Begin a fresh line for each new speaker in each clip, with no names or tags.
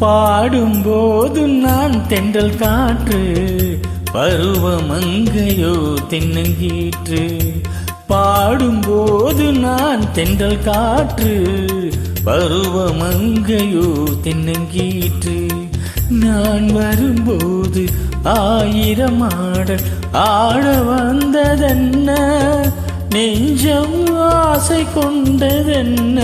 பாடும்போது நான் தென்றல் காற்று, பருவமங்கையோ தென்னங்கீற்று. பாடும்போது நான் தென்றல் காற்று, பருவமங்கையோ தென்னங்கீற்று. நான் வரும்போது ஆயிரம் ஆடல் ஆட வந்ததென்ன, நெஞ்சம் ஆசை கொண்டதென்ன.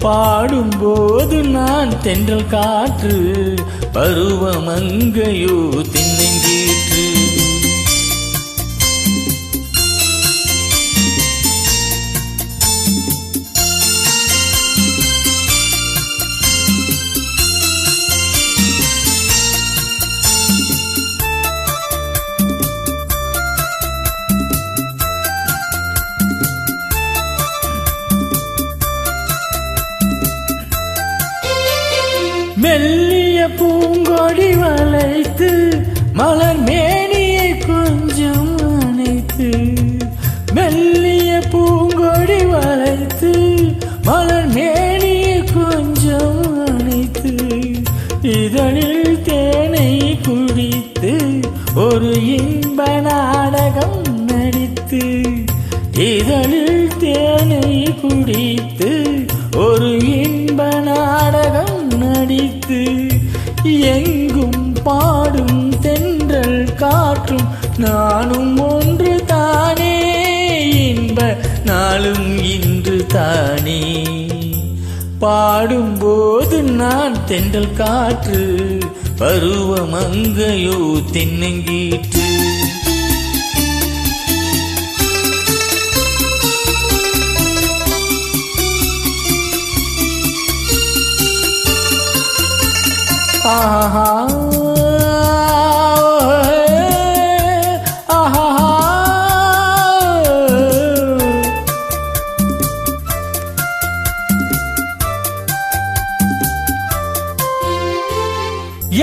பாடும்போது நான் தென்றல் காற்று, பருவமங்கையோ தென்னங்கீற்று. மெல்லிய பூங்கொடி வளைத்து மலர் மேனியை கொஞ்சம் அணைத்து, மெல்லிய பூங்கொடி வளைத்து மலர் மேனியை கொஞ்சம் அணைத்து, இதழில் தேனை குடித்து ஒரு இன்ப நாடகம் நடித்து, இதழில் தேனை குடித்து ஒரு இன்ப நாடகம் நடித்து, எங்கும் பாடும் தென்றல் காற்றும் நானும் ஒன்று தானே, இன்ப நாளும் இன்று தானே. பாடும்போது நான் தென்றல் காற்று, பருவமங்கையோ தென்னங்கீற்று. ஆஹா ஆஹா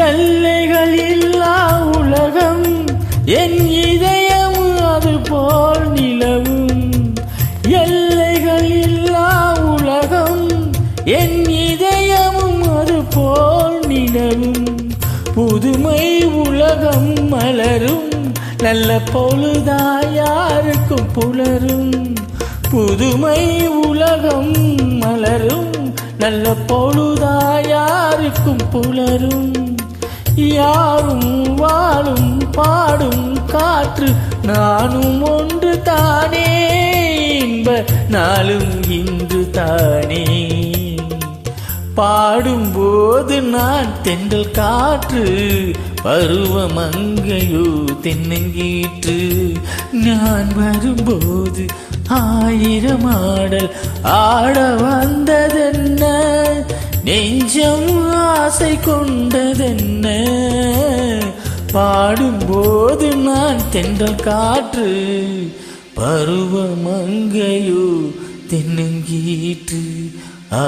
எல்லைகள் இல்லா உலகம் என் இதயம் அது போல் நிலவும், எல்லைகள் இல்லா உலகம் என் இதயமும் அது போல் நிலவும். புதுமை உலகம் மலரும், நல்ல பொழுதாய் யாருக்கும் புலரும். புதுமை உலகம் மலரும், நல்ல பொழுதாய் யாருக்கும் புலரும். யாரும் வாழும் பாடும் காற்று நானும் ஒன்று தானே, இன்ப நாளும் இன்று தானே. பாடும்போது நான் தென்றல் காற்று, பருவமங்கையோ தென்னங்கீற்று. நான் வரும்போது ஆயிரம் ஆடல் ஆட வந்ததென்ன, நெஞ்சம் ஆசை கொண்டதென்ன. பாடும்போது நான் தென்றல் காற்று, பருவமங்கையோ தென்னங்கீற்று. ஆ